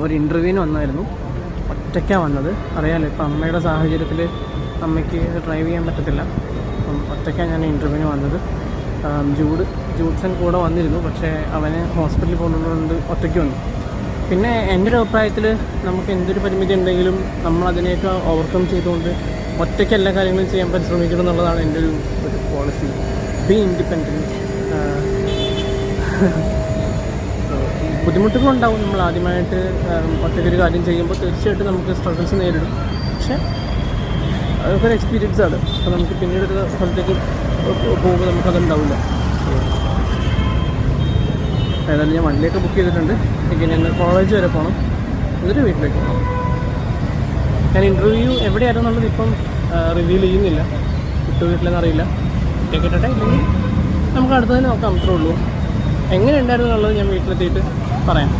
ഒരു ഇൻ്റർവ്യൂവിന് വന്നായിരുന്നു. ഒറ്റയ്ക്കാണ് വന്നത്. അറിയാമല്ലോ ഇപ്പം അമ്മയുടെ സാഹചര്യത്തിൽ അമ്മയ്ക്ക് ഡ്രൈവ് ചെയ്യാൻ പറ്റത്തില്ല. അപ്പം ഒറ്റയ്ക്കാണ് ഞാൻ ഇൻ്റർവ്യൂവിന് വന്നത്. ജൂഡ്സൺ കൂടെ വന്നിരുന്നു, പക്ഷേ അവന് ഹോസ്പിറ്റലിൽ പോകുന്നതുകൊണ്ട് ഒറ്റയ്ക്ക് വന്നു. പിന്നെ എൻ്റെ ഒരു അഭിപ്രായത്തിൽ നമുക്ക് എന്തൊരു പരിമിതി ഉണ്ടെങ്കിലും നമ്മളതിനെയൊക്കെ ഓവർകം ചെയ്തുകൊണ്ട് ഒറ്റയ്ക്ക് എല്ലാ കാര്യങ്ങളും ചെയ്യാൻ പരിശ്രമിക്കണം എന്നുള്ളതാണ് എൻ്റെ ഒരു പോളിസി. B independent. ബുദ്ധിമുട്ടുകളുണ്ടാവും. നമ്മൾ ആദ്യമായിട്ട് ഒറ്റയ്ക്കൊരു കാര്യം ചെയ്യുമ്പോൾ തീർച്ചയായിട്ടും നമുക്ക് സ്ട്രഗിൾസ് നേരിടും. പക്ഷേ അതൊക്കെ ഒരു എക്സ്പീരിയൻസ് ആണ്. അപ്പോൾ നമുക്ക് പിന്നീട് ഒരു സ്ഥലത്തേക്ക് പോകുമ്പോൾ നമുക്കതുണ്ടാവില്ല. ഏതായാലും ഞാൻ വണ്ടിയൊക്കെ ബുക്ക് ചെയ്തിട്ടുണ്ട്. പിന്നെ കോളേജ് വരെ പോകണം, എന്നിട്ട് വീട്ടിലേക്ക് പോകണം. ഞാൻ ഇൻ്റർവ്യൂ എവിടെയായിരുന്നു എന്നുള്ളത് ഇപ്പം റിവീൽ ചെയ്യുന്നില്ല. വീട്ടിലെന്ന് അറിയില്ല. ടിക്കറ്റ് ഇല്ലെങ്കിൽ നമുക്ക് അടുത്തതിന് നോക്കാം, അത്രേ ഉള്ളൂ. എങ്ങനെ ഉണ്ടായിരുന്നു എന്നുള്ളത് ഞാൻ വീട്ടിലെത്തിയിട്ട് പറയാം.